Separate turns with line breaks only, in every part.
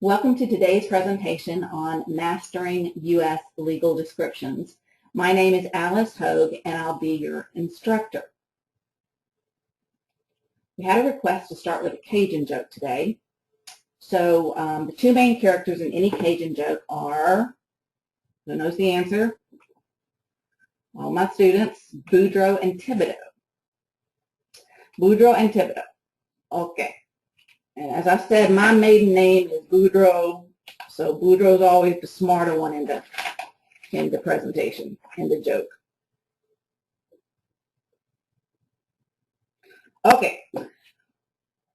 Welcome to today's presentation on mastering U.S. legal descriptions. My name is Alyce Hoge, and I'll be your instructor. We had a request to start with a Cajun joke today. So the two main characters in any Cajun joke are, who knows the answer? All my students, Boudreaux and Thibodeau. Boudreaux and Thibodeau. Okay. And as I said, my maiden name is Boudreaux, so Boudreaux is always the smarter one in the presentation, in the joke. Okay,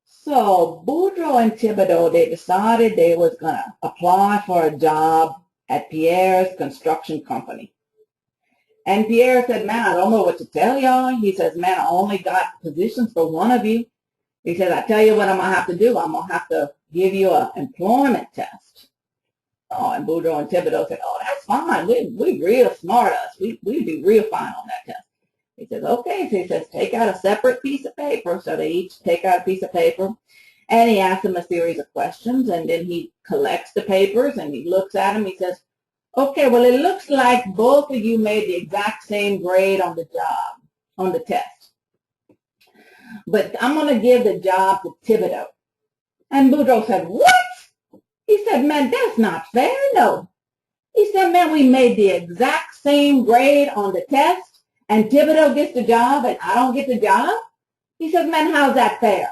so Boudreaux and Thibodeau, they decided they was going to apply for a job at Pierre's construction company. And Pierre said, man, I don't know what to tell y'all. He says, man, I only got positions for one of you. He says, I tell you what I'm going to have to do. I'm going to have to give you an employment test. Oh, and Boudreaux and Thibodeau said, oh, that's fine. We real smart us. We do real fine on that test. He says, okay. So he says, take out a separate piece of paper. So they each take out a piece of paper. And he asks them a series of questions. And then he collects the papers and he looks at them. He says, okay, well, it looks like both of you made the exact same grade on the job, on the test. But I'm going to give the job to Thibodeau. And Boudreaux said, what? He said, man, that's not fair. No. He said, man, we made the exact same grade on the test, and Thibodeau gets the job, and I don't get the job? He said, man, how's that fair?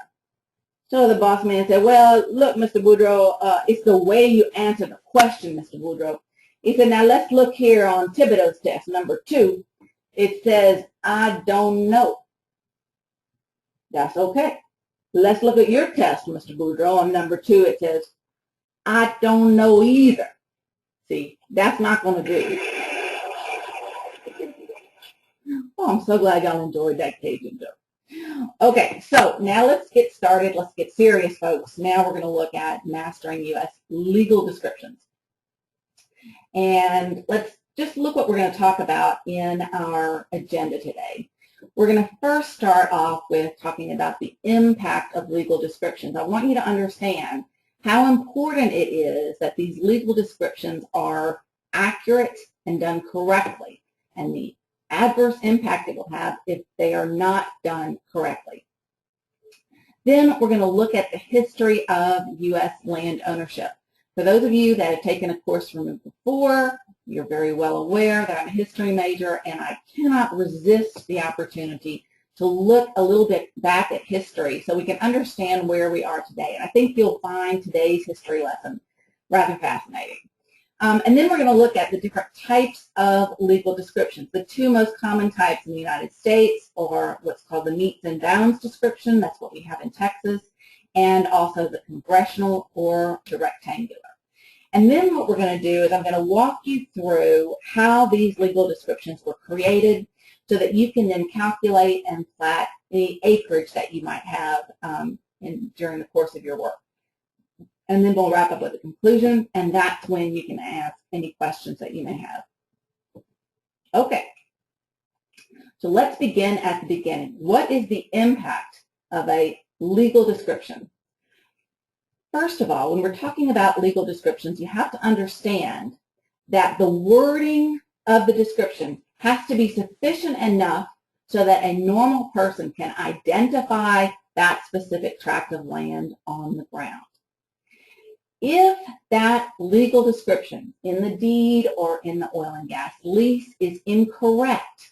So the boss man said, well, look, Mr. Boudreaux, it's the way you answer the question, Mr. Boudreaux. He said, now let's look here on Thibodeau's test, number 2. It says, I don't know. That's okay. Let's look at your test, Mr. Boudreaux. On number 2, it says, I don't know either. See, that's not going to do. Oh, I'm so glad y'all enjoyed that Cajun joke. Okay, so now let's get started. Let's get serious, folks. Now we're going to look at mastering U.S. legal descriptions. And let's just look what we're going to talk about in our agenda today. We're going to first start off with talking about the impact of legal descriptions. I want you to understand how important it is that these legal descriptions are accurate and done correctly, and the adverse impact it will have if they are not done correctly. Then we're going to look at the history of U.S. land ownership. For those of you that have taken a course from me before, you're very well aware that I'm a history major, and I cannot resist the opportunity to look a little bit back at history so we can understand where we are today. And I think you'll find today's history lesson rather fascinating. And then we're going to look at the different types of legal descriptions. The two most common types in the United States are what's called the metes and bounds description. That's what we have in Texas. And also the congressional or the rectangular. And then what we're going to do is I'm going to walk you through how these legal descriptions were created so that you can then calculate and plat any acreage that you might have during the course of your work. And then we'll wrap up with a conclusion, and that's when you can ask any questions that you may have. Okay, so let's begin at the beginning. What is the impact of a legal description? First of all, when we're talking about legal descriptions, you have to understand that the wording of the description has to be sufficient enough so that a normal person can identify that specific tract of land on the ground. If that legal description in the deed or in the oil and gas lease is incorrect,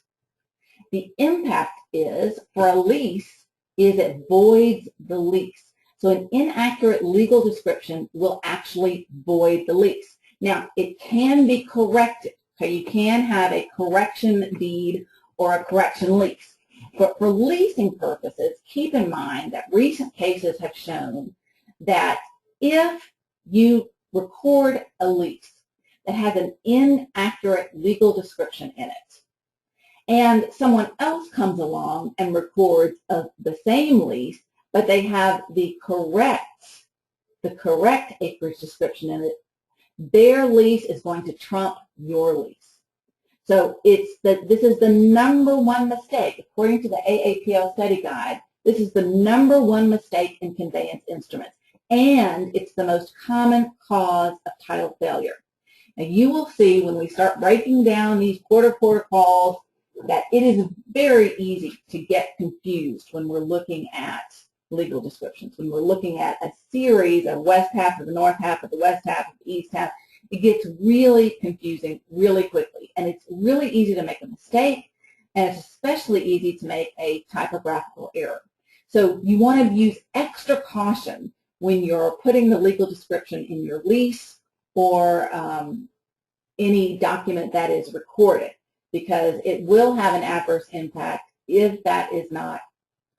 the impact is, for a lease, is it voids the lease. So an inaccurate legal description will actually void the lease. Now, it can be corrected. Okay, you can have a correction deed or a correction lease. But for leasing purposes, keep in mind that recent cases have shown that if you record a lease that has an inaccurate legal description in it, and someone else comes along and records the same lease, but they have the correct acreage description in it, their lease is going to trump your lease. So this is the #1 mistake. According to the AAPL study guide, This is the #1 mistake in conveyance instruments, and it's the most common cause of title failure. Now, you will see when we start breaking down these quarter protocols that it is very easy to get confused when we're looking at legal descriptions. When we're looking at a series of west half of the north half of the west half of the east half, it gets really confusing really quickly. And it's really easy to make a mistake, and it's especially easy to make a typographical error. So you want to use extra caution when you're putting the legal description in your lease or any document that is recorded, because it will have an adverse impact if that is not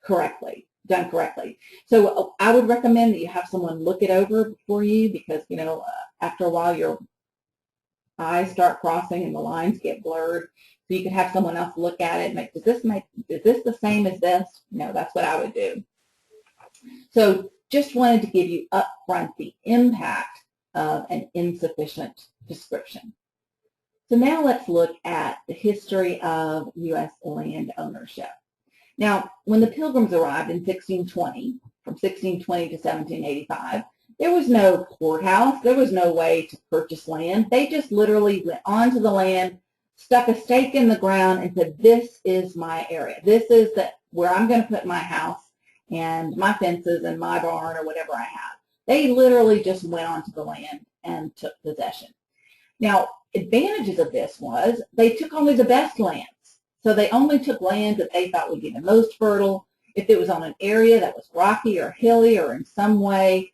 done correctly. So I would recommend that you have someone look it over for you, because after a while your eyes start crossing and the lines get blurred. So you could have someone else look at it and is this the same as this? That's what I would do. So just wanted to give you up front the impact of an insufficient description. So now let's look at the history of U.S. land ownership. Now, when the Pilgrims arrived in 1620, from 1620 to 1785, there was no courthouse. There was no way to purchase land. They just literally went onto the land, stuck a stake in the ground, and said, this is my area. This is where I'm going to put my house and my fences and my barn or whatever I have. They literally just went onto the land and took possession. Now, advantages of this was they took only the best lands. So they only took land that they thought would be the most fertile. If it was on an area that was rocky or hilly or in some way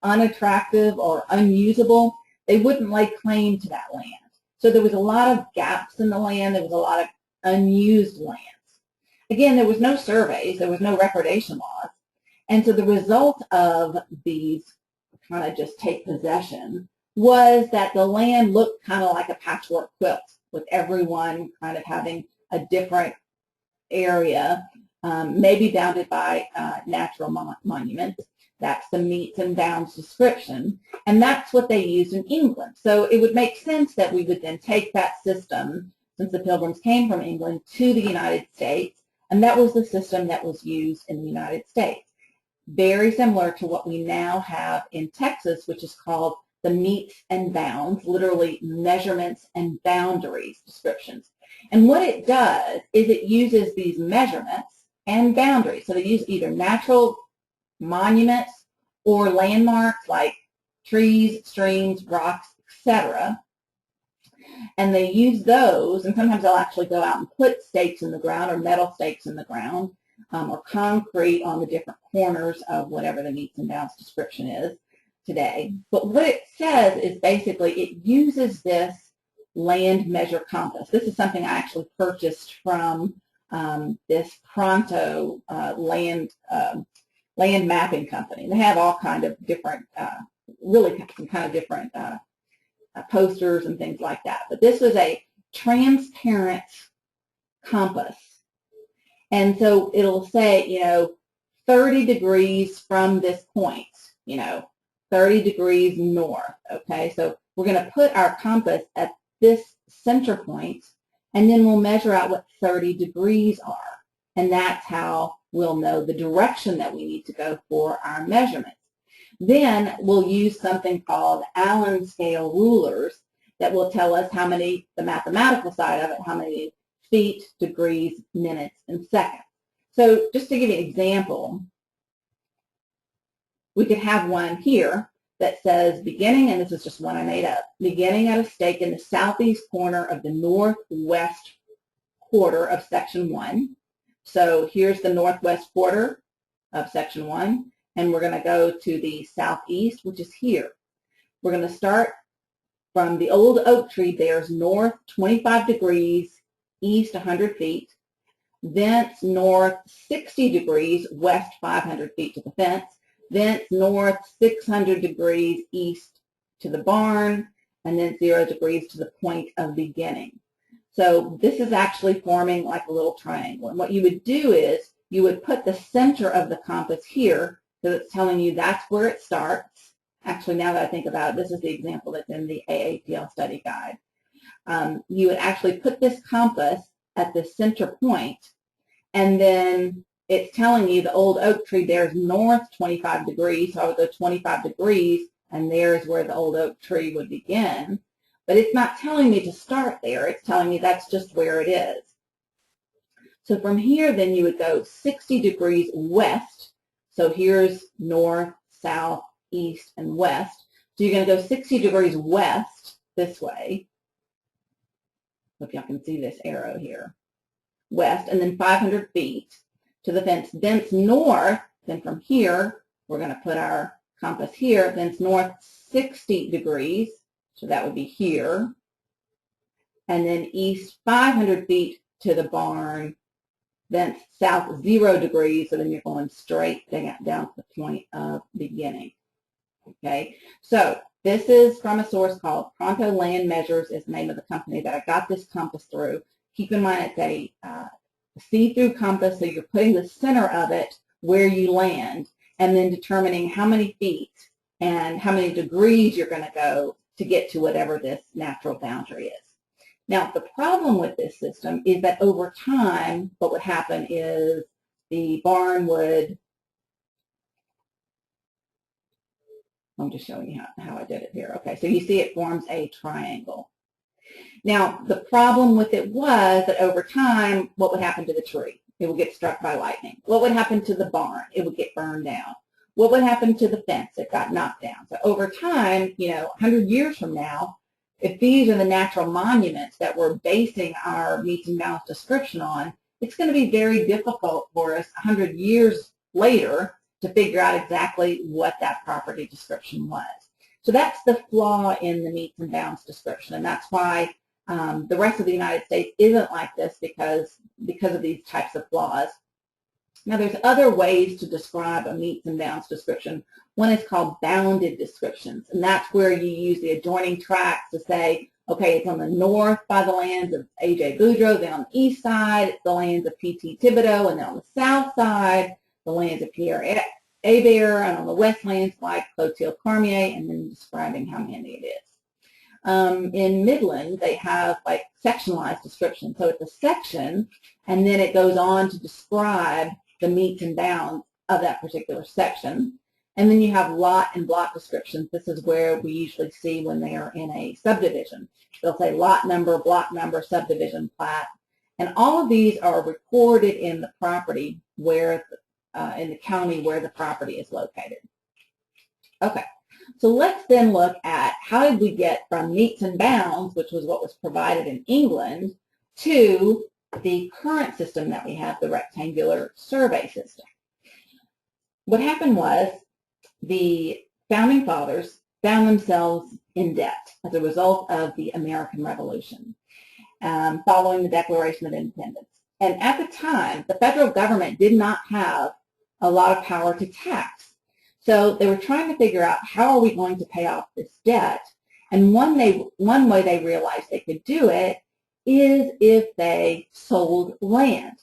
unattractive or unusable, they wouldn't lay claim to that land. So there was a lot of gaps in the land. There was a lot of unused lands. Again, there was no surveys. There was no recordation laws. And so the result of these kind of just take possession was that the land looked kind of like a patchwork quilt, with everyone kind of having a different area, maybe bounded by natural monuments. That's the metes and bounds description, and that's what they used in England. So it would make sense that we would then take that system, since the Pilgrims came from England, to the United States, and that was the system that was used in the United States. Very similar to what we now have in Texas, which is called the metes and bounds, literally measurements and boundaries descriptions. And what it does is it uses these measurements and boundaries. So they use either natural monuments or landmarks like trees, streams, rocks, etc. And they use those, and sometimes they'll actually go out and put stakes in the ground or metal stakes in the ground or concrete on the different corners of whatever the metes and bounds description is today. But what it says is basically it uses this land measure compass. This is something I actually purchased from this Pronto land mapping company. They have all kind of different, really some kind of different posters and things like that. But this was a transparent compass. And so it'll say, 30 degrees from this point, 30 degrees north, okay? So we're going to put our compass at this center point, and then we'll measure out what 30 degrees are. And that's how we'll know the direction that we need to go for our measurements. Then we'll use something called Allen scale rulers that will tell us how many, the mathematical side of it, how many feet, degrees, minutes, and seconds. So just to give you an example, we could have one here that says beginning, and this is just one I made up, beginning at a stake in the southeast corner of the northwest quarter of section 1. So here's the northwest quarter of section 1, and we're going to go to the southeast, which is here. We're going to start from the old oak tree bears north 25 degrees, east 100 feet, thence north 60 degrees, west 500 feet to the fence, thence north 600 degrees east to the barn, and then 0 degrees to the point of beginning. So this is actually forming like a little triangle. And what you would do is you would put the center of the compass here, so it's telling you that's where it starts. Actually, now that I think about it, this is the example that's in the AAPL study guide. You would actually put this compass at the center point, and then it's telling you the old oak tree there's north 25 degrees, so I would go 25 degrees, and there's where the old oak tree would begin. But it's not telling me to start there. It's telling me that's just where it is. So from here, then you would go 60 degrees west. So here's north, south, east, and west. So you're going to go 60 degrees west this way. Hope y'all can see this arrow here. West, and then 500 feet to the fence. Thence north, then from here, we're going to put our compass here. Thence north 60 degrees. So that would be here. And then east 500 feet to the barn. Then south 0 degrees, so then you're going straight down to the point of beginning. Okay, so this is from a source called Pronto Land Measures is the name of the company that I got this compass through. Keep in mind it's a see-through compass, so you're putting the center of it where you land and then determining how many feet and how many degrees you're going to go to get to whatever this natural boundary is. Now, the problem with this system is that over time, what would happen is the barn would, I'm just showing you how I did it here. Okay, so you see it forms a triangle. Now, the problem with it was that over time, what would happen to the tree? It would get struck by lightning. What would happen to the barn? It would get burned down. What would happen to the fence? It got knocked down. So over time, 100 years from now, if these are the natural monuments that we're basing our meets and bounds description on, it's going to be very difficult for us 100 years later to figure out exactly what that property description was. So that's the flaw in the meets and bounds description, and that's why the rest of the United States isn't like this because of these types of flaws. Now, there's other ways to describe a meets and bounds description. One is called bounded descriptions, and that's where you use the adjoining tracts to say, okay, it's on the north by the lands of A.J. Boudreaux, then on the east side, it's the lands of P.T. Thibodeau, and then on the south side, the lands of Pierre Hébert, and on the west lands like Clotilde Cormier, and then describing how many it is. In Midland, they have like sectionalized description. So it's a section, and then it goes on to describe the meets and bounds of that particular section. And then you have lot and block descriptions. This is where we usually see when they are in a subdivision. They'll say lot number, block number, subdivision plat. And all of these are recorded in the property where, in the county where the property is located. Okay, so let's then look at how did we get from meets and bounds, which was what was provided in England, to the current system that we have, the rectangular survey system. What happened was the founding fathers found themselves in debt as a result of the American Revolution following the Declaration of Independence. And at the time, the federal government did not have a lot of power to tax. So they were trying to figure out how are we going to pay off this debt. And one way they realized they could do it is if they sold land.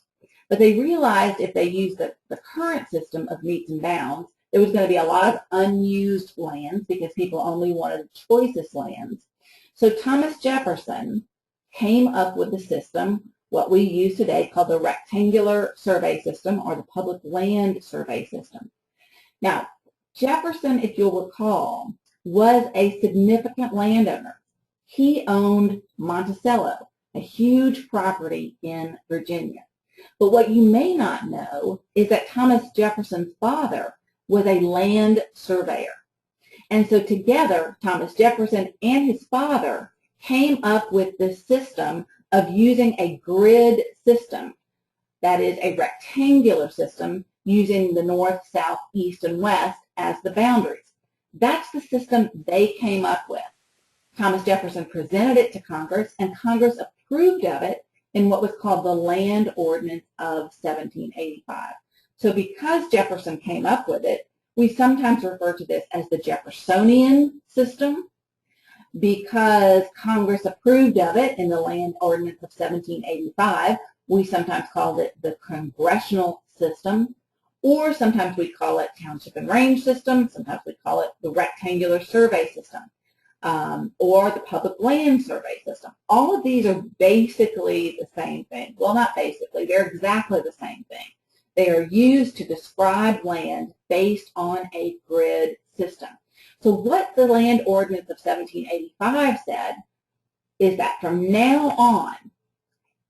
But they realized if they used the current system of meets and bounds, there was going to be a lot of unused lands because people only wanted the choicest lands. So Thomas Jefferson came up with the system, what we use today called the rectangular survey system or the public land survey system. Now, Jefferson, if you'll recall, was a significant landowner. He owned Monticello, a huge property in Virginia. But what you may not know is that Thomas Jefferson's father was a land surveyor. And so together, Thomas Jefferson and his father came up with this system of using a grid system, that is a rectangular system using the north, south, east, and west as the boundaries. That's the system they came up with. Thomas Jefferson presented it to Congress, and Congress approved of it in what was called the Land Ordinance of 1785. So because Jefferson came up with it, we sometimes refer to this as the Jeffersonian system. Because Congress approved of it in the Land Ordinance of 1785, we sometimes called it the Congressional system, or sometimes we call it Township and Range system, sometimes we call it the Rectangular Survey system, or the Public Land Survey system. All of these are basically the same thing. Well, not basically, they're exactly the same thing. They are used to describe land based on a grid system. So what the Land Ordinance of 1785 said is that from now on,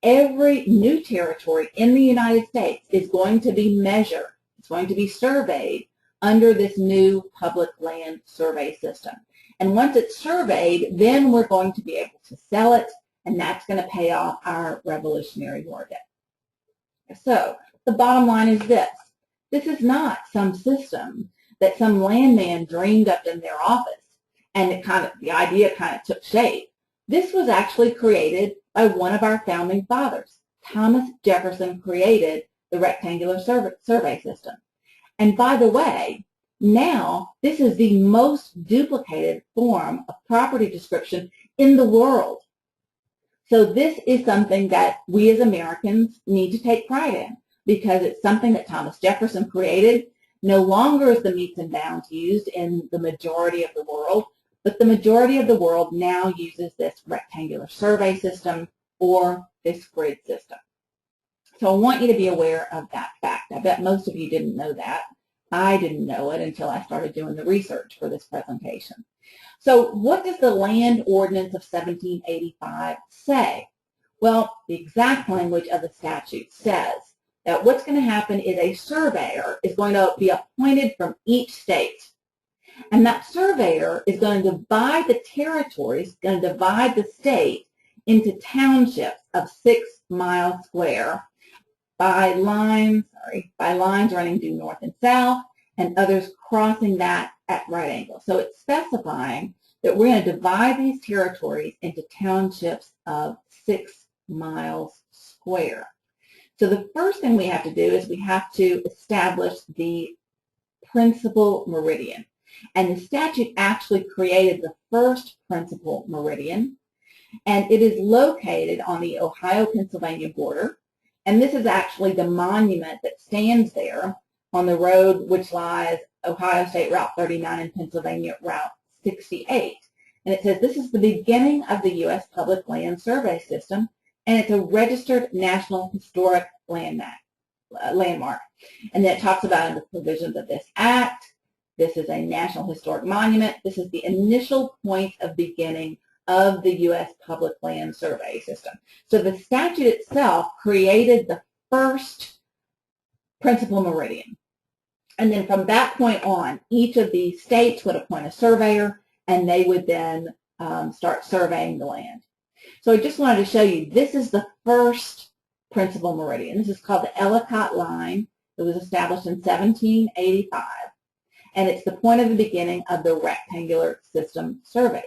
every new territory in the United States is going to be measured. It's going to be surveyed under this new public land survey system. And once it's surveyed, then we're going to be able to sell it, and that's going to pay off our Revolutionary War debt. So the bottom line is this. This is not some system that some landman dreamed up in their office, and the idea kind of took shape. This was actually created by one of our founding fathers. Thomas Jefferson created the rectangular survey system. And by the way, now this is the most duplicated form of property description in the world. So this is something that we as Americans need to take pride in, because it's something that Thomas Jefferson created. No longer is the metes and bounds used in the majority of the world, but the majority of the world now uses this rectangular survey system or this grid system. So I want you to be aware of that fact. I bet most of you didn't know that. I didn't know it until I started doing the research for this presentation. So what does the Land Ordinance of 1785 say? Well, the exact language of the statute says that what's going to happen is a surveyor is going to be appointed from each state. And that surveyor is going to divide the territories, going to divide the state into townships of 6 miles square by lines running due north and south, and others crossing that at right angles. So it's specifying that we're going to divide these territories into townships of 6 miles square. So the first thing we have to do is we have to establish the principal meridian. And the statute actually created the first principal meridian, and it is located on the Ohio-Pennsylvania border. And this is actually the monument that stands there on the road which lies Ohio State Route 39 and Pennsylvania Route 68. And it says this is the beginning of the U.S. Public Land Survey System, and it's a registered National Historic Landmark. And then it talks about in the provisions of this act, this is a National Historic Monument. This is the initial point of beginning of the U.S. Public Land Survey System. So the statute itself created the first principal meridian. And then from that point on, each of these states would appoint a surveyor, and they would then start surveying the land. So I just wanted to show you, this is the first principal meridian. This is called the Ellicott Line. It was established in 1785, and it's the point of the beginning of the rectangular system surveys.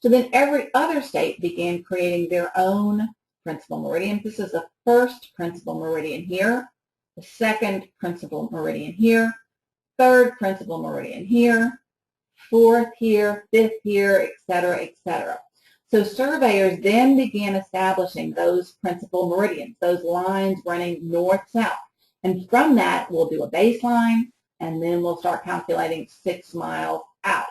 So then every other state began creating their own principal meridian. This is the first principal meridian here, the second principal meridian here, third principal meridian here, fourth here, fifth here, etc., etc. So surveyors then began establishing those principal meridians, those lines running north-south. And from that, we'll do a baseline, and then we'll start calculating 6 miles out.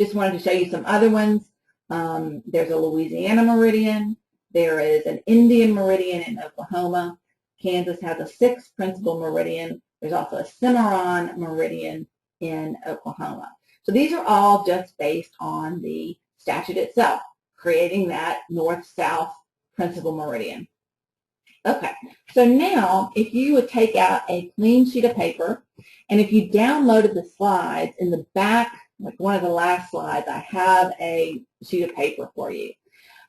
Just wanted to show you some other ones. There's a Louisiana meridian. There is an Indian meridian in Oklahoma. Kansas has a 6th principal meridian. There's also a Cimarron meridian in Oklahoma. So these are all just based on the statute itself, creating that north-south principal meridian. Okay, so now if you would take out a clean sheet of paper, and if you downloaded the slides in the back, like one of the last slides, I have a sheet of paper for you.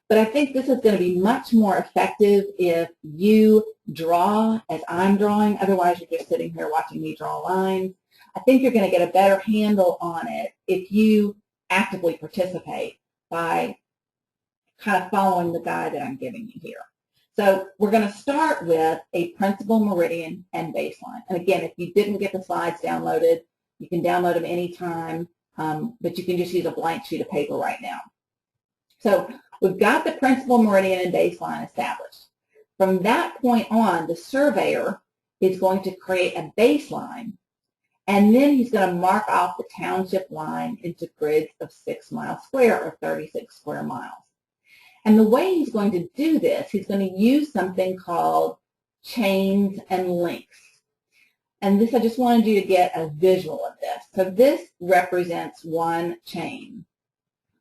But I think this is going to be much more effective if you draw as I'm drawing. Otherwise, you're just sitting here watching me draw lines. I think you're going to get a better handle on it if you actively participate by kind of following the guide that I'm giving you here. So we're going to start with a principal meridian and baseline. And again, if you didn't get the slides downloaded, you can download them anytime, but you can just use a blank sheet of paper right now. So we've got the principal meridian and baseline established. From that point on, the surveyor is going to create a baseline, and then he's going to mark off the township line into grids of 6 miles square or 36 square miles. And the way he's going to do this, he's going to use something called chains and links. And this, I just wanted you to get a visual of this. So this represents one chain.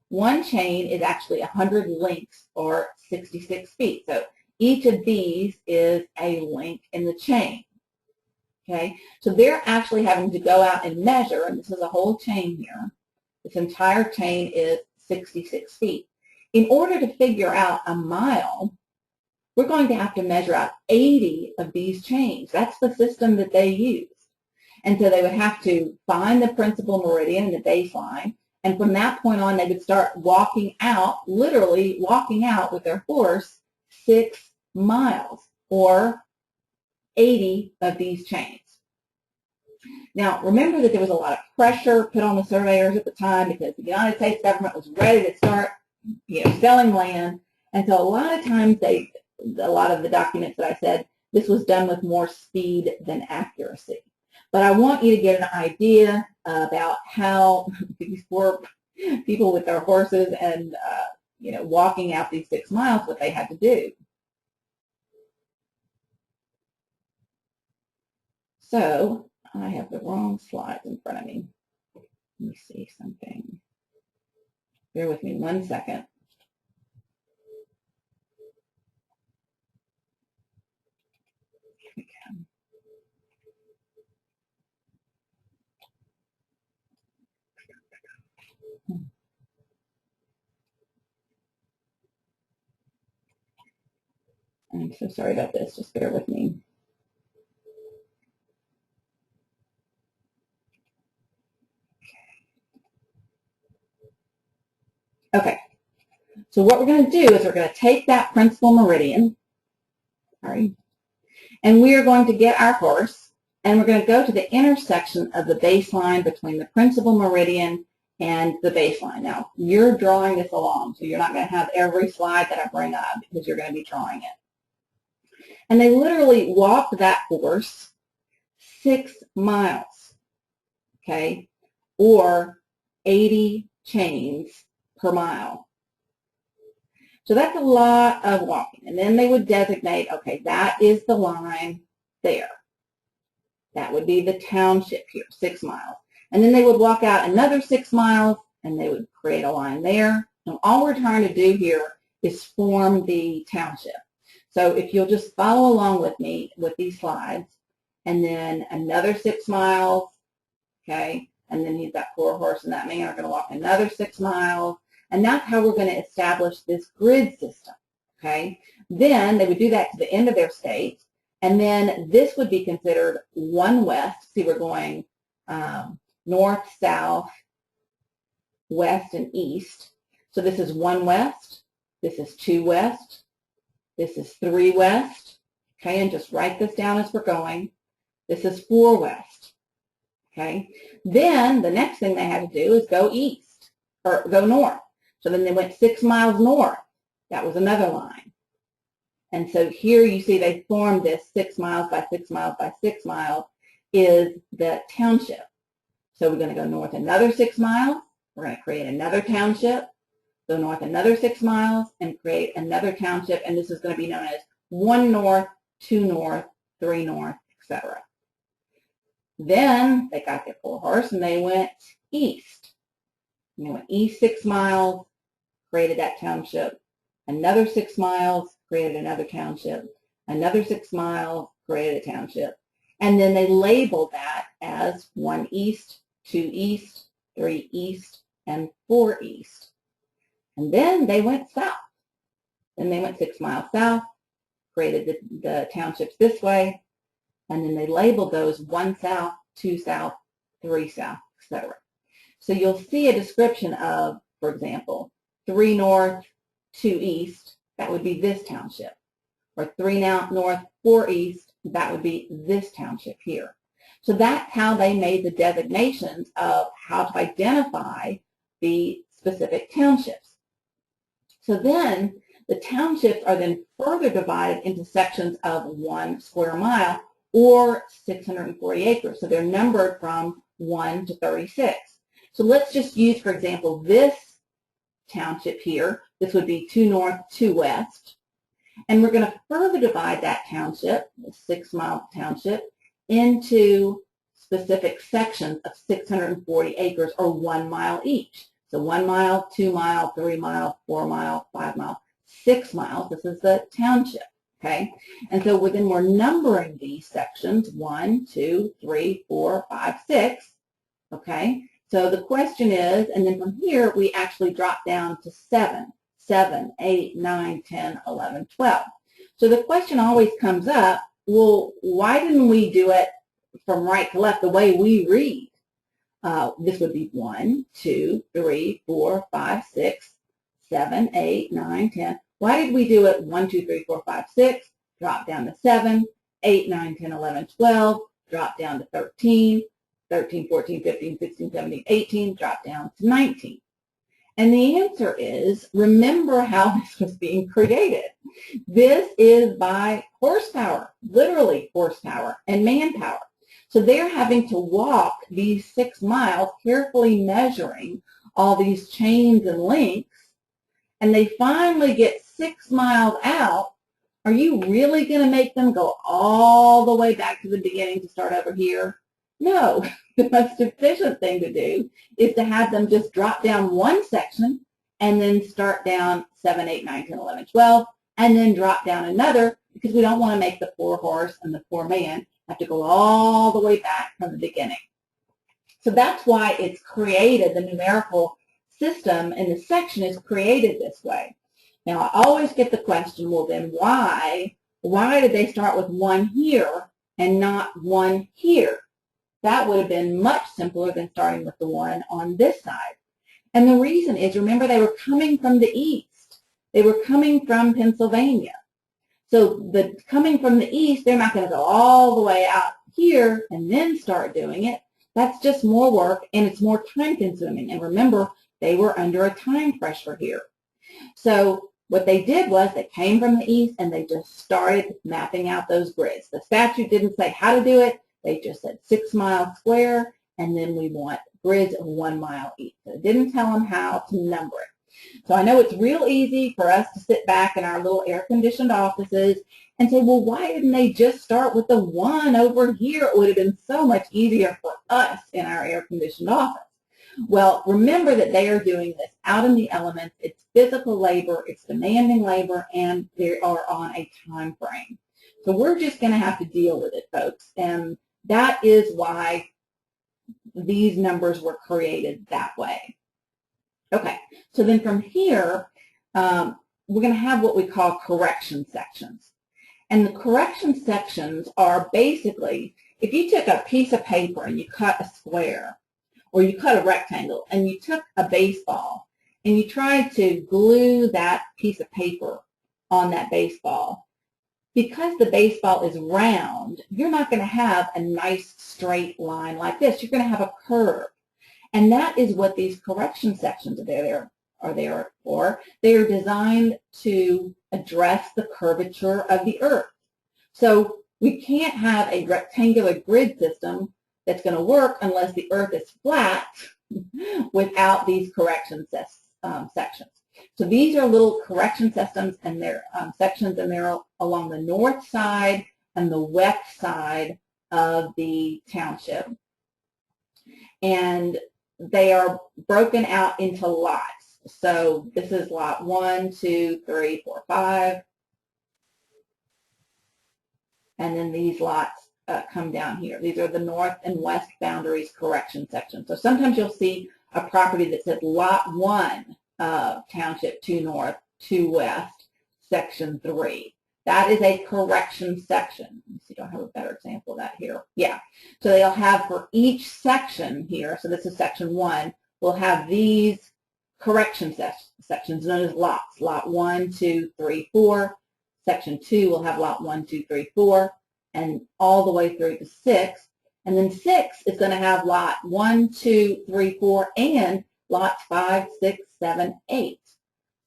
One chain is actually 100 links, or 66 feet. So each of these is a link in the chain. Okay, so they're actually having to go out and measure, and this is a whole chain here. This entire chain is 66 feet. In order to figure out a mile, we're going to have to measure out 80 of these chains. That's the system that they used. And so they would have to find the principal meridian, the baseline, and from that point on, they would start walking out, literally walking out with their horse 6 miles, or 80 of these chains. Now, remember that there was a lot of pressure put on the surveyors at the time because the United States government was ready to start, selling land. And so a lot of times a lot of the documents that I said, this was done with more speed than accuracy. But I want you to get an idea about how these poor people with their horses and, walking out these 6 miles, what they had to do. So I have the wrong slides in front of me. Let me see something. Bear with me 1 second. Here we go. I'm so sorry about this. Just bear with me. Okay. So what we're going to do is we're going to take that principal meridian, and we are going to get our horse, and we're going to go to the intersection of the baseline between the principal meridian and the baseline. Now, you're drawing this along, so you're not going to have every slide that I bring up because you're going to be drawing it. And they literally walked that horse 6 miles, okay, or 80 chains per mile. So that's a lot of walking. And then they would designate, okay, that is the line there. That would be the township here, 6 miles. And then they would walk out another 6 miles, and they would create a line there. And all we're trying to do here is form the township. So if you'll just follow along with me with these slides, and then another 6 miles, okay, and then that poor horse and that man are going to walk another 6 miles. And that's how we're going to establish this grid system, okay? Then they would do that to the end of their state, and then this would be considered 1 west. See, we're going north, south, west, and east. So this is 1 west, this is 2 west, this is 3 west, okay? And just write this down as we're going. This is 4 west, okay? Then the next thing they had to do is go east, or go north. So then they went 6 miles north. That was another line. And so here you see they formed this 6 miles by 6 miles by 6 miles is the township. So we're going to go north another 6 miles. We're going to create another township. Go north another 6 miles and create another township. And this is going to be known as 1 north, 2 north, 3 north, etc. Then they got their poor horse and they went east. And they went east 6 miles, created that township. Another 6 miles, created another township. Another 6 miles, created a township. And then they labeled that as 1 east, 2 east, 3 east, and 4 east. And then they went south. Then they went 6 miles south, created the townships this way, and then they labeled those 1 south, 2 south, 3 south, etc. So you'll see a description of, for example, 3 north, 2 east, that would be this township. Or 3 north, 4 east, that would be this township here. So that's how they made the designations of how to identify the specific townships. So then the townships are then further divided into sections of 1 square mile or 640 acres. So they're numbered from 1 to 36. So let's just use, for example, this township here. This would be 2 north, 2 west. And we're going to further divide that township, the 6-mile township, into specific sections of 640 acres or 1 mile each. So 1 mile, 2 mile, 3 mile, 4 mile, 5 mile, 6 miles. This is the township, okay? And so then we're numbering these sections 1, 2, 3, 4, 5, 6, okay? So the question is, and then from here we actually drop down to 7, 8, 9, 10, 11, 12. So the question always comes up, well, why didn't we do it from right to left the way we read? This would be 1, 2, 3, 4, 5, 6, 7, 8, 9, 10. Why did we do it 1, 2, 3, 4, 5, 6, drop down to 7, 8, 9, 10, 11, 12, drop down to 13, 13, 14, 15, 16, 17, 18, drop down to 19? And the answer is, remember how this was being created. This is by horsepower, literally horsepower and manpower. So they're having to walk these 6 miles, carefully measuring all these chains and links, and they finally get 6 miles out. Are you really going to make them go all the way back to the beginning to start over here? No. The most efficient thing to do is to have them just drop down one section and then start down 7, 8, 9, 10, 11, 12, and then drop down another, because we don't want to make the poor horse and the poor man have to go all the way back from the beginning. So that's why it's created, the numerical system in the section is created this way. Now, I always get the question, well, then why did they start with 1 here and not 1 here? That would have been much simpler than starting with the 1 on this side. And the reason is, remember, they were coming from the east. They were coming from Pennsylvania. So coming from the east, they're not going to go all the way out here and then start doing it. That's just more work, and it's more time consuming. And remember, they were under a time pressure here. So what they did was they came from the east and they just started mapping out those grids. The statute didn't say how to do it. They just said 6 miles square, and then we want grids of 1 mile each. So it didn't tell them how to number it. So I know it's real easy for us to sit back in our little air-conditioned offices and say, well, why didn't they just start with the 1 over here? It would have been so much easier for us in our air-conditioned office. Well, remember that they are doing this out in the elements. It's physical labor, it's demanding labor, and they are on a time frame. So we're just going to have to deal with it, folks. And that is why these numbers were created that way. Okay, so then from here, we're going to have what we call correction sections. And the correction sections are basically, if you took a piece of paper and you cut a square, or you cut a rectangle, and you took a baseball, and you tried to glue that piece of paper on that baseball, because the baseball is round, you're not going to have a nice straight line like this. You're going to have a curve. And that is what these correction sections are there for. They are designed to address the curvature of the earth. So we can't have a rectangular grid system that's going to work unless the earth is flat without these correction sections. So these are little correction systems, and they're sections, and they're along the north side and the west side of the township. And they are broken out into lots. So this is lot 1, 2, 3, 4, 5. And then these lots come down here. These are the north and west boundaries correction sections. So sometimes you'll see a property that says lot 1, township 2 north, 2 west, section 3. That is a correction section. Let me see, do I have a better example of that here? Yeah. So they'll have for each section here, so this is section 1, we'll have these correction sections known as lots. Lot 1, 2, 3, 4. Section 2 will have lot 1, 2, 3, 4, and all the way through to 6. And then 6 is going to have lot 1, 2, 3, 4, and lots 5, 6, 7, 8.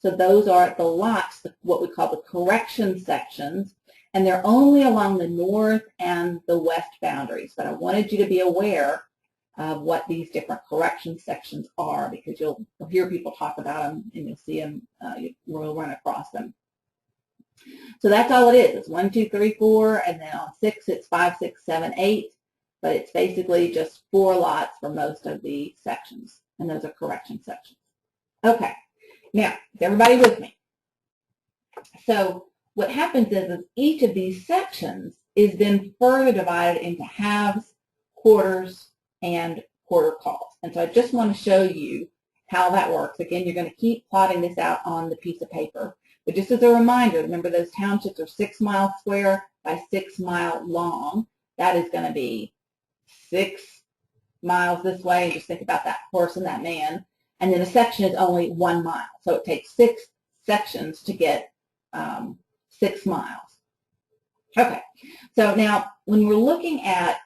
So those are the lots, what we call the correction sections, and they're only along the north and the west boundaries. But I wanted you to be aware of what these different correction sections are, because you'll hear people talk about them, and you'll see them, you'll run across them. So that's all it is. It's 1, 2, 3, 4, and then on 6 it's 5, 6, 7, 8. But it's basically just 4 lots for most of the sections, and those are correction sections. Okay, now is everybody with me? So what happens is each of these sections is then further divided into halves, quarters, and quarter calls. And so I just want to show you how that works. Again, you're going to keep plotting this out on the piece of paper. But just as a reminder, remember those townships are 6 miles square by 6 miles long. That is going to be 6 miles this way. And just think about that horse and that man. And then a section is only 1 mile. So it takes 6 sections to get 6 miles. Okay, so now when we're looking at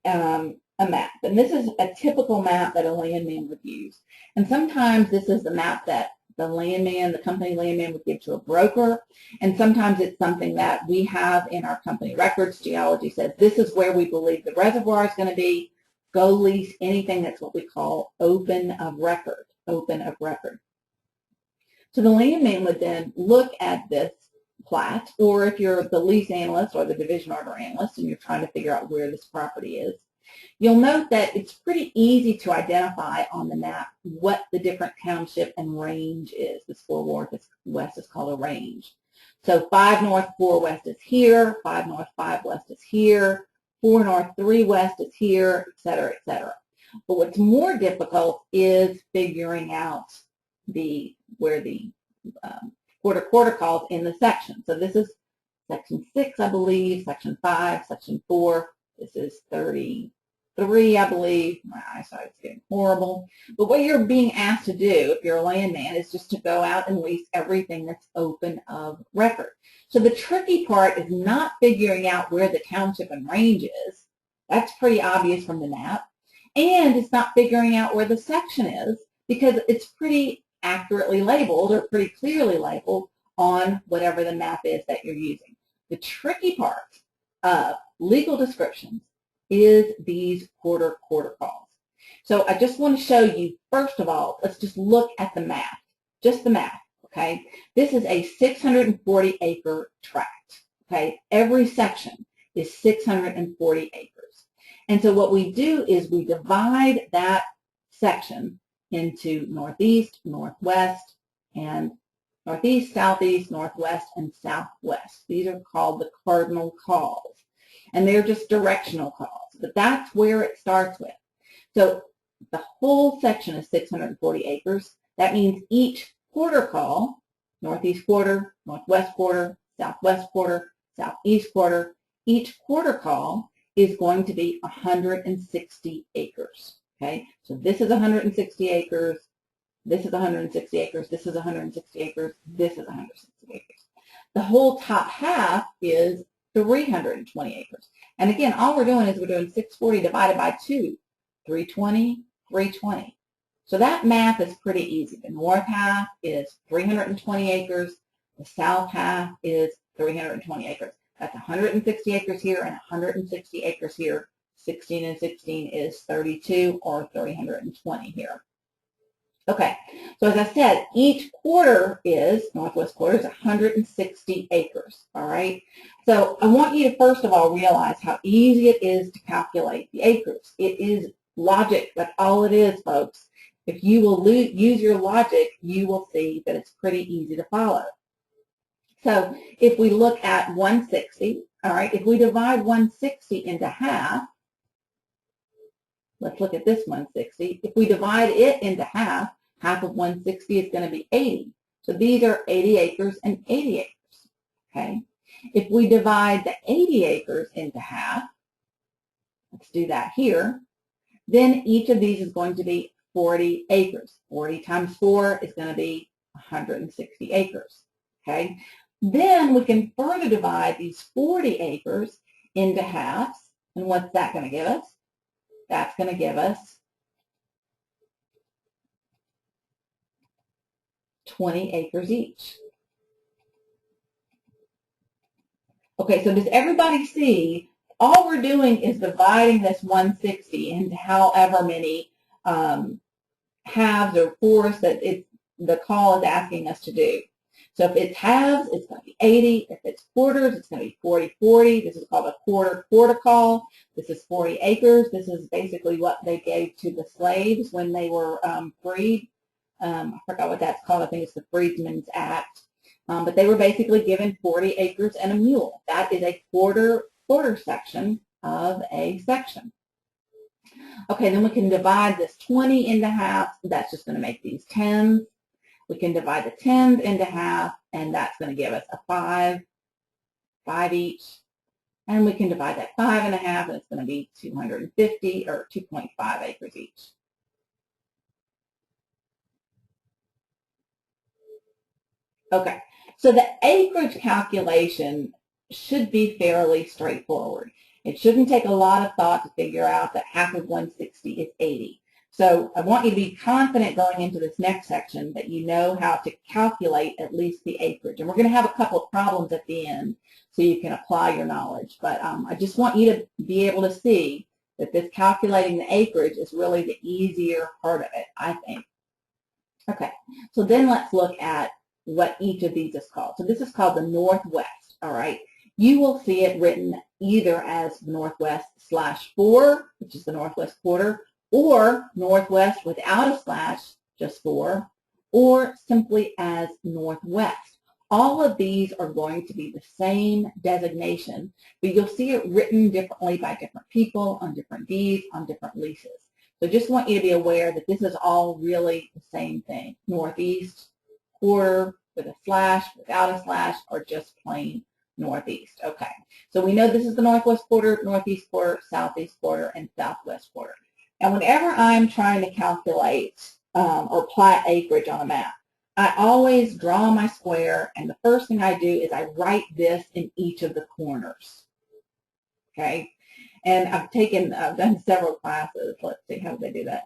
a map, and this is a typical map that a landman would use, and sometimes this is the map that the landman, the company landman would give to a broker, and sometimes it's something that we have in our company records. Geology says this is where we believe the reservoir is going to be. Go lease anything that's what we call open of record, open of record. So the landman would then look at this plat, or if you're the lease analyst or the division order analyst and you're trying to figure out where this property is, you'll note that it's pretty easy to identify on the map what the different township and range is. This 4 west is called a range. So 5 north, 4 west is here, 5 north, 5 west is here, 4 north, 3 west is here, et cetera, et cetera. But what's more difficult is figuring out where the quarter calls in the section. So this is section 6, I believe, section 5, section 4. This is 33, I believe. My eyesight's getting horrible. But what you're being asked to do, if you're a landman, is just to go out and lease everything that's open of record. So the tricky part is not figuring out where the township and range is. That's pretty obvious from the map. And it's not figuring out where the section is because it's pretty accurately labeled or pretty clearly labeled on whatever the map is that you're using. The tricky part of legal descriptions is these quarter calls. So I just want to show you, first of all, let's just look at the map, just the map, okay? This is a 640-acre tract, okay? Every section is 640 acres. And so what we do is we divide that section into northeast, northwest, and northeast, southeast, northwest, and southwest. These are called the cardinal calls, and they're just directional calls, but that's where it starts with. So the whole section is 640 acres. That means each quarter call, northeast quarter, northwest quarter, southwest quarter, southeast quarter, each quarter call is going to be 160 acres. Okay, so this is 160 acres, this is 160 acres, this is 160 acres, this is 160 acres. The whole top half is 320 acres. And again, all we're doing is we're doing 640 divided by 2, 320, 320. So that math is pretty easy. The north half is 320 acres, the south half is 320 acres. That's 160 acres here and 160 acres here. 16 and 16 is 32 or 320 here. Okay, so as I said, each quarter is, northwest quarter is 160 acres, all right? So I want you to first of all realize how easy it is to calculate the acres. It is logic, that's all it is, folks. If you will use your logic, you will see that it's pretty easy to follow. So if we look at 160, all right, if we divide 160 into half, let's look at this 160. If we divide it into half, half of 160 is going to be 80. So these are 80 acres and 80 acres, okay? If we divide the 80 acres into half, let's do that here, then each of these is going to be 40 acres. 40 times 4 is going to be 160 acres, okay? Then we can further divide these 40 acres into halves, and what's that going to give us? That's going to give us 20 acres each. Okay, so does everybody see? All we're doing is dividing this 160 into however many halves or fourths that the call is asking us to do. So if it's halves, it's going to be 80. If it's quarters, it's going to be 40-40. This is called a quarter call. This is 40 acres. This is basically what they gave to the slaves when they were freed. I forgot what that's called. I think it's the Freedmen's Act. But they were basically given 40 acres and a mule. That is a quarter section of a section. Okay, then we can divide this 20 into half. That's just going to make these 10s. We can divide the 10s into half, and that's going to give us a 5 each. And we can divide that 5 in half, and it's going to be 250 or 2.5 acres each. Okay, so the acreage calculation should be fairly straightforward. It shouldn't take a lot of thought to figure out that half of 160 is 80. So I want you to be confident going into this next section that you know how to calculate at least the acreage. And we're going to have a couple of problems at the end so you can apply your knowledge. But I just want you to be able to see that this calculating the acreage is really the easier part of it, I think. Okay, so then let's look at what each of these is called. So this is called the Northwest, all right? You will see it written either as Northwest/4, which is the Northwest quarter, or Northwest without a slash, just 4, or simply as Northwest. All of these are going to be the same designation, but you'll see it written differently by different people on different deeds, on different leases. So just want you to be aware that this is all really the same thing. Northeast quarter with a slash, without a slash, or just plain Northeast. Okay, so we know this is the Northwest quarter, Northeast quarter, Southeast quarter, and Southwest quarter. And whenever I'm trying to calculate or plot acreage on a map, I always draw my square, and the first thing I do is I write this in each of the corners. Okay, and I've done several classes. Let's see, how do they do that?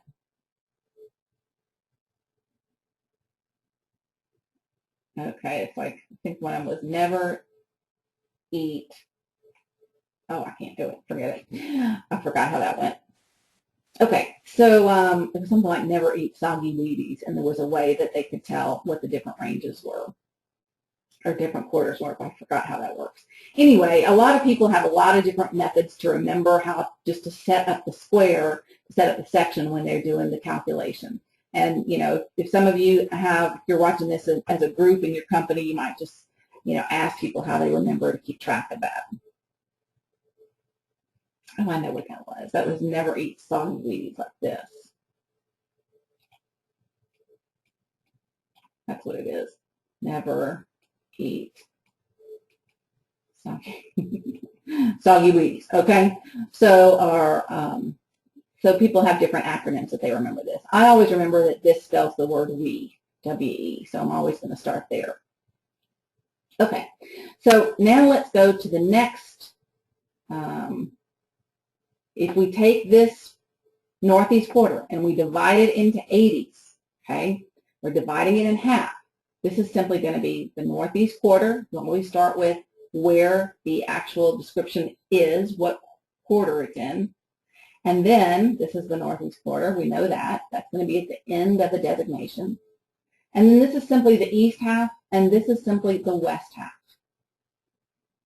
Okay, it's like, I think one was never eat. Oh, I can't do it. Forget it. I forgot how that went. Okay, so it was something like never eat soggy Wheaties, and there was a way that they could tell what the different ranges were, or different quarters were. I forgot how that works. Anyway, a lot of people have a lot of different methods to remember how just to set up the square, set up the section when they're doing the calculation. And, you know, if some of you if you're watching this as a group in your company, you might just, you know, ask people how they remember to keep track of that. Oh, I know what that was. That was never eat soggy Wheaties like this. That's what it is. Never eat soggy Wheaties. Okay, so so people have different acronyms that they remember this. I always remember that this spells the word we, W-E, so I'm always going to start there. Okay, so now let's go to the next. If we take this Northeast quarter and we divide it into 80s, okay, we're dividing it in half. This is simply going to be the Northeast quarter. When we start with where the actual description is, what quarter it's in. And then this is the Northeast quarter. We know that. That's going to be at the end of the designation. And then this is simply the east half, and this is simply the west half.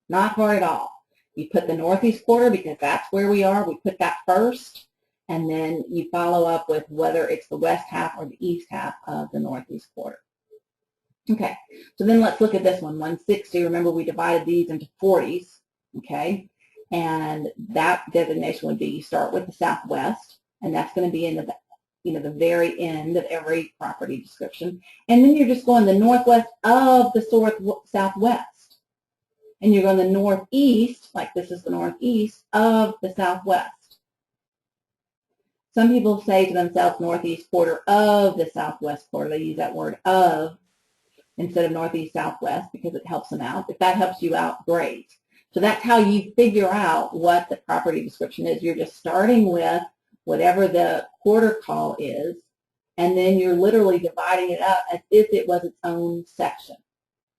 Not hard at all. You put the Northeast quarter because that's where we are. We put that first, and then you follow up with whether it's the west half or the east half of the Northeast quarter. Okay, so then let's look at this one, 160. Remember, we divided these into 40s, okay? And that designation would be you start with the Southwest, and that's going to be in the, you know, the very end of every property description. And then you're just going the northwest of the Southwest. And you're going the northeast, like this is the northeast, of the Southwest. Some people say to themselves Northeast quarter of the Southwest quarter. They use that word of instead of Northeast Southwest because it helps them out. If that helps you out, great. So that's how you figure out what the property description is. You're just starting with whatever the quarter call is, and then you're literally dividing it up as if it was its own section.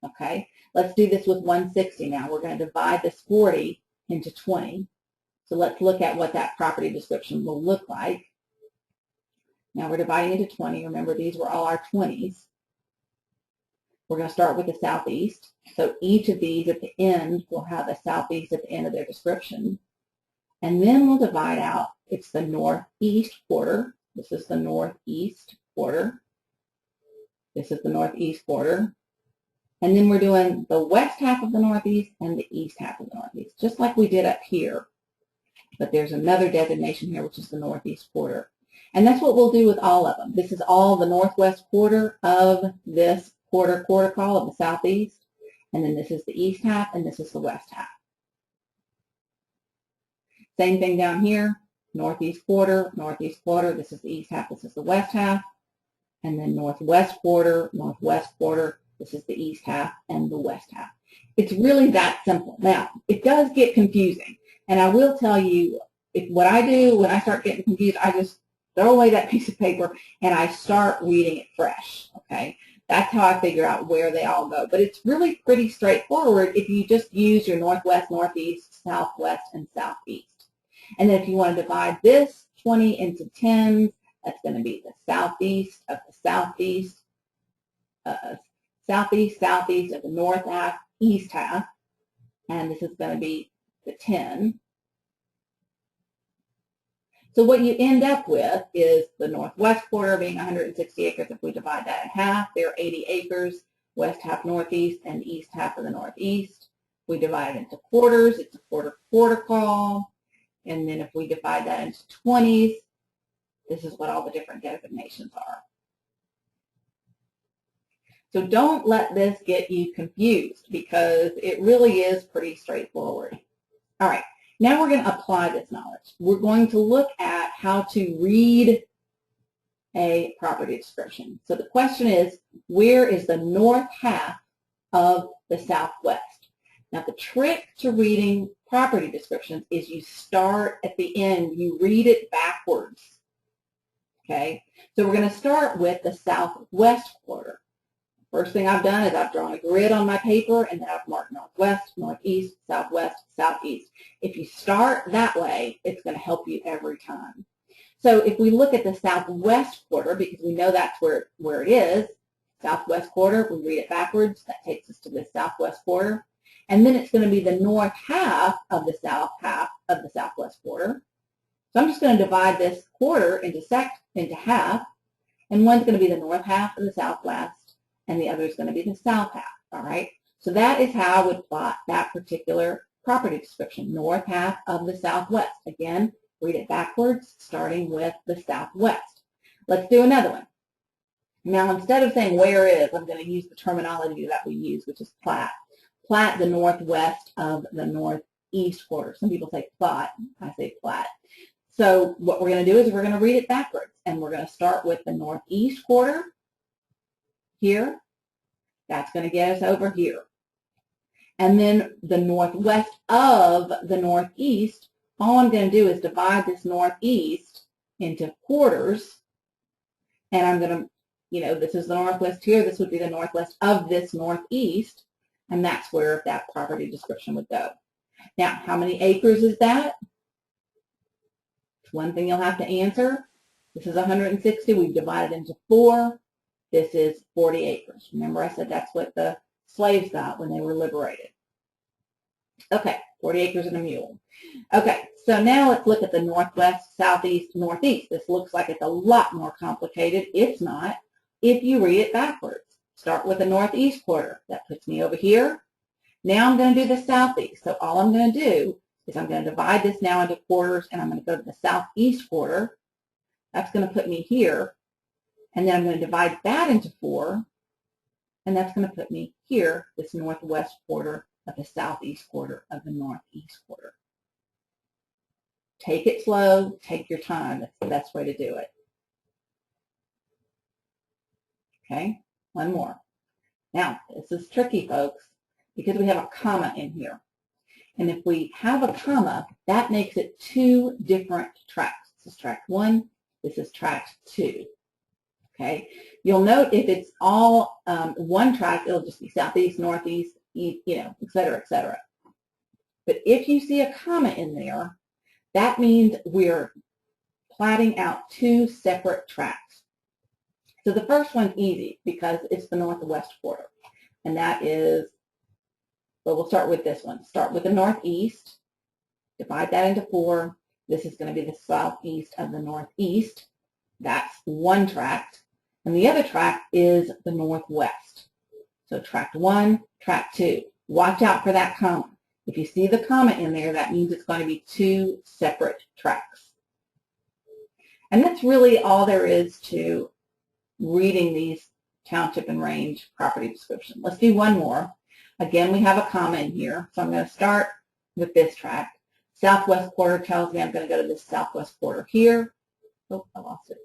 Okay, let's do this with 160 now. We're going to divide this 40 into 20. So let's look at what that property description will look like. Now we're dividing into 20. Remember, these were all our 20s. We're going to start with the southeast. So each of these at the end will have a southeast at the end of their description. And then we'll divide out, it's the northeast quarter. This is the northeast quarter. This is the northeast quarter. And then we're doing the west half of the northeast and the east half of the northeast, just like we did up here. But there's another designation here, which is the northeast quarter. And that's what we'll do with all of them. This is all the northwest quarter of this quarter call of the southeast. And then this is the east half, and this is the west half. Same thing down here, northeast quarter, this is the east half, this is the west half, and then northwest quarter, this is the east half and the west half. It's really that simple. Now, it does get confusing, and I will tell you, what I do when I start getting confused, I just throw away that piece of paper and I start reading it fresh, okay? That's how I figure out where they all go. But it's really pretty straightforward if you just use your northwest, northeast, southwest, and southeast. And then if you want to divide this 20 into 10s, that's going to be the southeast of the southeast, southeast of the north half, east half, and this is going to be the 10. So what you end up with is the northwest quarter being 160 acres. If we divide that in half, there are 80 acres, west half northeast and east half of the northeast. We divide it into quarters, it's a quarter call. And then if we divide that into 20s, this is what all the different designations are. So don't let this get you confused because it really is pretty straightforward. All right, now we're going to apply this knowledge. We're going to look at how to read a property description. So the question is, where is the north half of the southwest? Now the trick to reading property descriptions is you start at the end, you read it backwards. Okay, so we're going to start with the southwest quarter. First thing I've done is I've drawn a grid on my paper and then I've marked northwest, northeast, southwest, southeast. If you start that way, it's going to help you every time. So if we look at the southwest quarter, because we know that's where it is, southwest quarter, we read it backwards, that takes us to the southwest quarter. And then it's going to be the north half of the south half of the southwest quarter. So I'm just going to divide this quarter into half, and one's going to be the north half of the southwest, and the other is going to be the south half, all right? So that is how I would plot that particular property description, north half of the southwest. Again, read it backwards, starting with the southwest. Let's do another one. Now, instead of saying where is, I'm going to use the terminology that we use, which is plat. Plat the northwest of the northeast quarter. Some people say plot, I say plat. So what we're going to do is we're going to read it backwards, and we're going to start with the northeast quarter here. That's going to get us over here. And then the northwest of the northeast, all I'm going to do is divide this northeast into quarters, and I'm going to, this is the northwest here, this would be the northwest of this northeast, and that's where that property description would go. Now, how many acres is that? It's one thing you'll have to answer. This is 160. We've divided into 4. This is 40 acres. Remember I said that's what the slaves got when they were liberated. Okay, 40 acres and a mule. Okay, so now let's look at the northwest, southeast, northeast. This looks like it's a lot more complicated. It's not if you read it backwards. Start with the northeast quarter. That puts me over here. Now I'm going to do the southeast. So all I'm going to do is I'm going to divide this now into quarters, and I'm going to go to the southeast quarter. That's going to put me here. And then I'm going to divide that into 4, and that's going to put me here, this northwest quarter of the southeast quarter of the northeast quarter. Take it slow, take your time. That's the best way to do it. Okay, one more. Now, this is tricky, folks, because we have a comma in here. And if we have a comma, that makes it 2 different tracts. This is tract 1, this is tract 2. Okay, you'll note if it's all one tract, it'll just be southeast, northeast, east, et cetera, et cetera. But if you see a comma in there, that means we're platting out 2 separate tracts. So the first one's easy because it's the northwest quarter. and that is, well, we'll start with this one. Start with the northeast, divide that into 4. This is going to be the southeast of the northeast. That's one tract. And the other tract is the northwest. So tract 1, tract 2. Watch out for that comma. If you see the comma in there, that means it's going to be 2 separate tracts. And that's really all there is to reading these township and range property description. Let's do one more. Again, we have a comma in here. So I'm going to start with this tract. Southwest quarter tells me I'm going to go to this southwest quarter here. Oh, I lost it.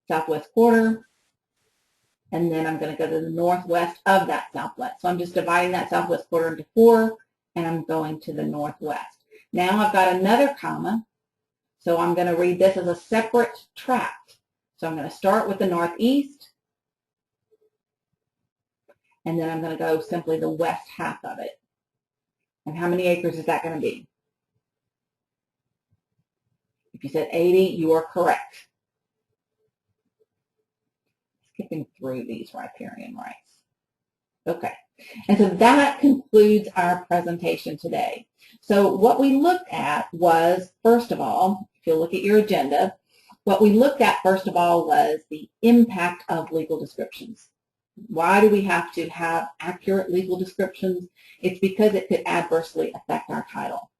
Southwest quarter. And then I'm going to go to the northwest of that southwest. So I'm just dividing that southwest quarter into 4, and I'm going to the northwest. Now I've got another comma, so I'm going to read this as a separate tract. So I'm going to start with the northeast, and then I'm going to go simply the west half of it. And how many acres is that going to be? If you said 80, you are correct. Skipping through these riparian rights. Okay, and so that concludes our presentation today. So what we looked at was, first of all, if you look at your agenda, what we looked at first of all was the impact of legal descriptions. Why do we have to have accurate legal descriptions? It's because it could adversely affect our title.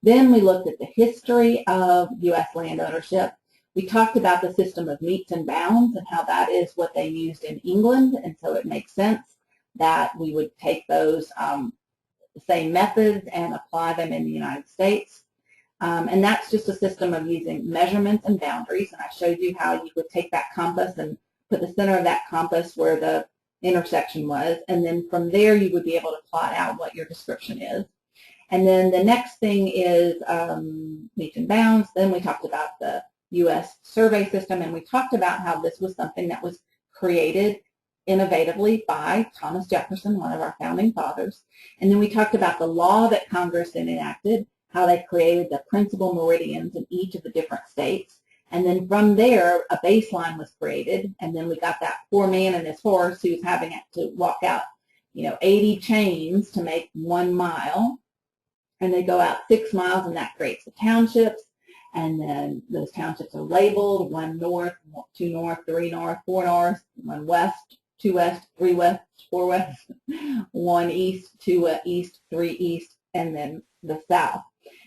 Then we looked at the history of U.S. land ownership. We talked about the system of metes and bounds and how that is what they used in England, and so it makes sense that we would take those same methods and apply them in the United States. And that's just a system of using measurements and boundaries, and I showed you how you would take that compass and put the center of that compass where the intersection was, and then from there you would be able to plot out what your description is. And then the next thing is metes and bounds. Then we talked about the U.S. survey system, and we talked about how this was something that was created innovatively by Thomas Jefferson, one of our founding fathers. And then we talked about the law that Congress then enacted, how they created the principal meridians in each of the different states. And then from there, a baseline was created, and then we got that poor man and his horse who's having to walk out, 80 chains to make 1 mile. And they go out 6 miles, and that creates the townships. And then those townships are labeled: 1 north, 2 north, 3 north, 4 north, 1 west, 2 west, 3 west, 4 west, 1 east, 2 east, 3 east, and then the south.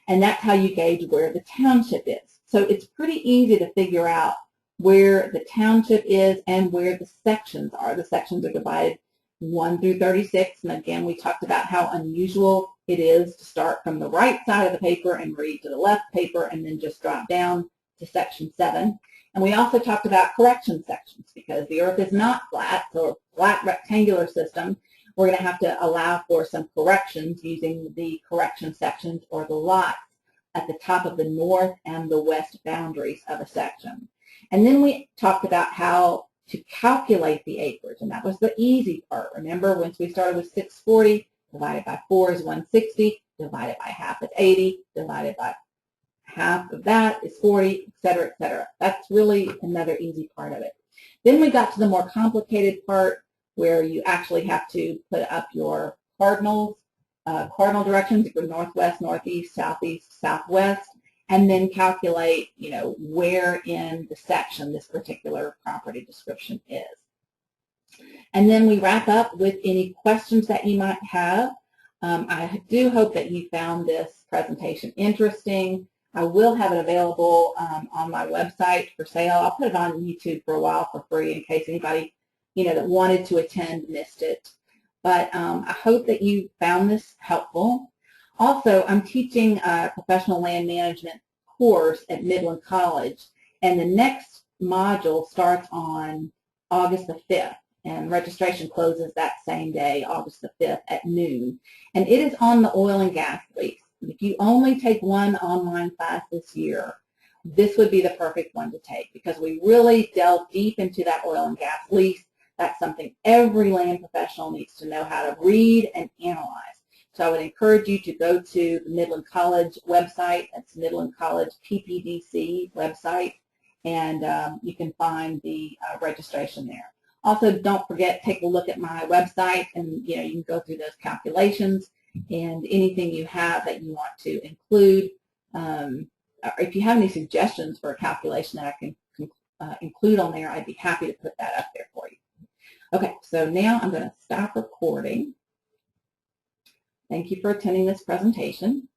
And that's how you gauge where the township is. So it's pretty easy to figure out where the township is and where the sections are. The sections are divided 1 through 36. And again, we talked about how unusual it is to start from the right side of the paper and read to the left paper and then just drop down to section 7. And we also talked about correction sections, because the earth is not flat, so a flat rectangular system. We're going to have to allow for some corrections using the correction sections or the lots at the top of the north and the west boundaries of a section. And then we talked about how to calculate the acreage, and that was the easy part. Remember, once we started with 640, divided by 4 is 160, divided by half is 80, divided by half of that is 40, etc., etc. That's really another easy part of it. Then we got to the more complicated part where you actually have to put up your cardinal directions for northwest, northeast, southeast, southwest, and then calculate, where in the section this particular property description is. And then we wrap up with any questions that you might have. I do hope that you found this presentation interesting. I will have it available on my website for sale. I'll put it on YouTube for a while for free in case anybody, that wanted to attend missed it. But I hope that you found this helpful. Also, I'm teaching a professional land management course at Midland College, and the next module starts on August the 5th. And registration closes that same day, August the 5th at noon. And it is on the oil and gas lease. If you only take one online class this year, this would be the perfect one to take, because we really delve deep into that oil and gas lease. That's something every land professional needs to know how to read and analyze. So I would encourage you to go to the Midland College website. That's Midland College PPDC website, and you can find the registration there. Also, don't forget, take a look at my website, and you can go through those calculations and anything you have that you want to include. Or if you have any suggestions for a calculation that I can include on there, I'd be happy to put that up there for you. Okay, so now I'm going to stop recording. Thank you for attending this presentation.